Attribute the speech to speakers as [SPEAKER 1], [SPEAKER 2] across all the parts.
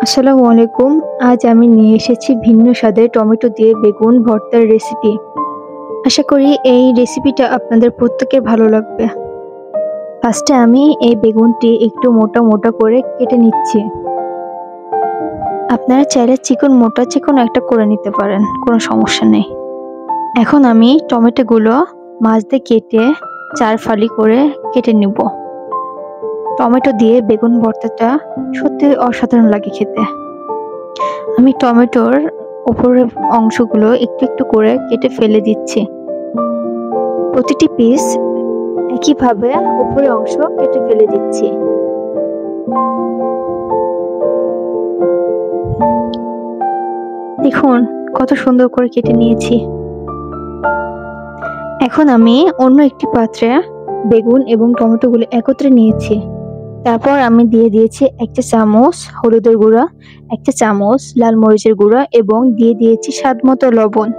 [SPEAKER 1] আসসালামু আলাইকুম। আজ আমি নিয়ে এসেছি ভিন্ন স্বাদের টমেটো দিয়ে বেগুন ভর্তার রেসিপি। আশা করি এই রেসিপিটা আপনাদের প্রত্যেকের ভালো লাগবে। ফার্স্টে আমি এই বেগুনটি একটু মোটা মোটা করে কেটে নিচ্ছি। আপনারা চাইলে চিকন একটা করে নিতে পারেন, কোনো সমস্যা নেই। এখন আমি টমেটোগুলো মাছ দিয়ে কেটে 4 ফালি করে কেটে নিব। টমেটো দিয়ে বেগুন ভর্তাটা সত্যি অসাধারণ লাগে খেতে। আমি টমেটোর উপরের অংশগুলো একটু একটু করে কেটে ফেলে দিচ্ছি। প্রতিটি পিস একইভাবে উপরের অংশ কেটে ফেলে দিচ্ছি। দেখুন কত সুন্দর করে কেটে নিয়েছি। এখন আমি অন্য একটি পাত্রে বেগুন এবং টমেটোগুলো একত্রে নিয়েছি। তারপর আমি দিয়ে দিয়েছি 1 চা চামচ হলুদের গুঁড়া, 1 চা চামচ লাল মরিচের গুঁড়া এবং দিয়ে দিয়েছি স্বাদমতো লবণ।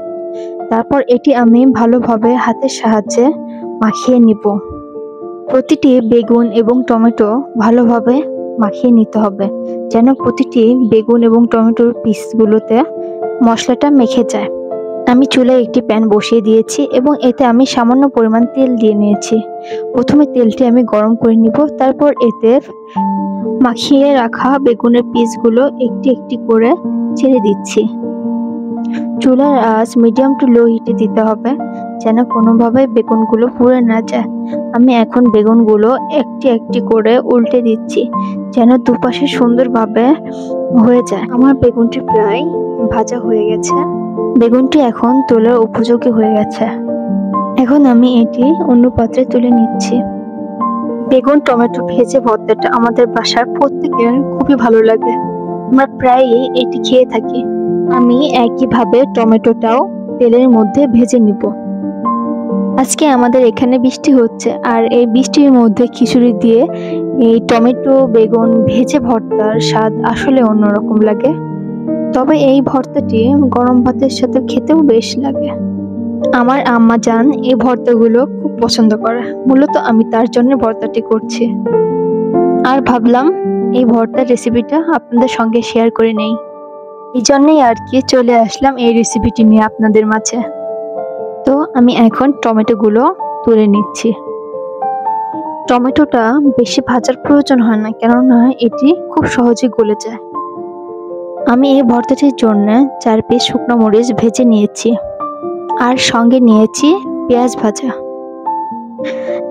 [SPEAKER 1] তারপর এটি আমি ভালোভাবে হাতের সাহায্যে মাখিয়ে নিব। প্রতিটি বেগুন এবং টমেটো ভালোভাবে মাখিয়ে নিতে হবে, যেন প্রতিটি বেগুন এবং টমেটোর পিসগুলোতে মশলাটা মেখে যায়। আমি চুলায় একটি প্যান বসিয়ে দিয়েছি এবং এতে আমি সামান্য পরিমাণ তেল দিয়ে নিয়েছি। প্রথমে তেলটি আমি গরম করে নিব, তারপর এতে মাখিয়ে রাখা বেগুনের পিসগুলো একটি একটি করে ছেড়ে দিচ্ছি। চুলার আঁচ মিডিয়াম টু লো হিটে দিতে হবে, যেন কোনোভাবে বেগুনগুলো পুড়ে না যায়। আমি এখন বেগুনগুলো একটি একটি করে উল্টে দিচ্ছি, যেন দুপাশে সুন্দরভাবে হয়ে যায়। আমার বেগুনটি প্রায় ভাজা হয়ে গেছে। বেগুনটি এখন তোলার উপযোগী হয়ে গেছে। এখন আমি এটি অন্য পাত্রে তুলে নিচ্ছি। বেগুন টমেটো ভেজে ভর্তাটা আমাদের বাসার প্রত্যেকের খুবই ভালো লাগে। আমরা প্রায়ই এটি খেয়ে থাকি। আমি একইভাবে টমেটোটাও তেলের মধ্যে ভেজে নিব। আজকে আমাদের এখানে বৃষ্টি হচ্ছে, আর এই বৃষ্টির মধ্যে খিচুড়ি দিয়ে এই টমেটো বেগুন ভেজে ভর্তার স্বাদ আসলে অন্যরকম লাগে। তবে এই ভর্তাটি গরম ভাতের সাথে খেতেও বেশ লাগে। আমার আম্মা জান এই ভর্তাগুলো খুব পছন্দ করে, মূলত আমি তার জন্য ভর্তাটি করছি। আর ভাবলাম এই ভর্তার রেসিপিটা আপনাদের সঙ্গে শেয়ার করে নেই। এই জন্যই আর কি চলে আসলাম এই রেসিপিটি নিয়ে আপনাদের মাঝে। তো আমি এখন টমেটোগুলো তুলে নিচ্ছি। টমেটোটা বেশি ভাজার প্রয়োজন হয় না, কেননা এটি খুব সহজে গলে যায়। আমি এই ভর্তাটির জন্য 4 পিস শুকনো মরিচ ভেজে নিয়েছি, আর সঙ্গে নিয়েছি পেঁয়াজ ভাজা।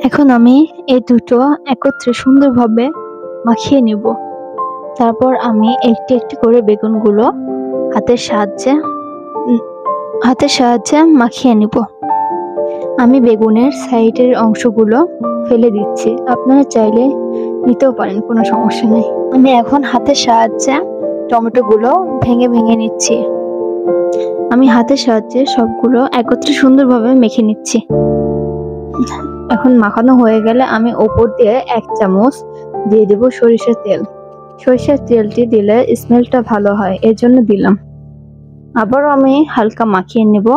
[SPEAKER 1] এখন আমি এই দুটো একত্রে সুন্দরভাবে মাখিয়ে নিব। তারপর আমি একটি একটি করে বেগুনগুলো হাতের সাহায্যে মাখিয়ে নিব। আমি বেগুনের সাইডের অংশগুলো ফেলে দিচ্ছি, আপনারা চাইলে নিতেও পারেন, কোনো সমস্যা নেই। আমি এখন হাতের সাহায্যে টমেটোগুলো ভেঙে ভেঙে নিচ্ছি। আমি হাতের সাহায্যে সবগুলো একত্রে সুন্দরভাবে মেখে নিচ্ছি। এখন মাখানো হয়ে গেলে আমি ওপর দিয়ে 1 চামচ দিয়ে দেব সরিষার তেল। সরিষার তেলটি দিলে স্মেলটা ভালো হয়, এর জন্য দিলাম। আবারও আমি হালকা মাখিয়ে নেব।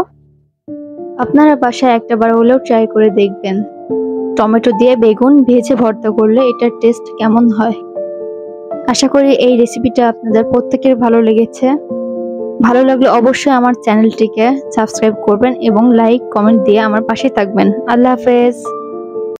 [SPEAKER 1] আপনারা বাসায় একটাবার হলেও ট্রাই করে দেখবেন, টমেটো দিয়ে বেগুন ভেজে ভর্তা করলে এটার টেস্ট কেমন হয়। আশা করি এই রেসিপিটা আপনাদের প্রত্যেকের ভালো লেগেছে। ভালো লাগলে অবশ্যই আমার চ্যানেলটিকে সাবস্ক্রাইব করবেন এবং লাইক কমেন্ট দিয়ে আমার পাশে থাকবেন। আল্লাহ হাফেজ।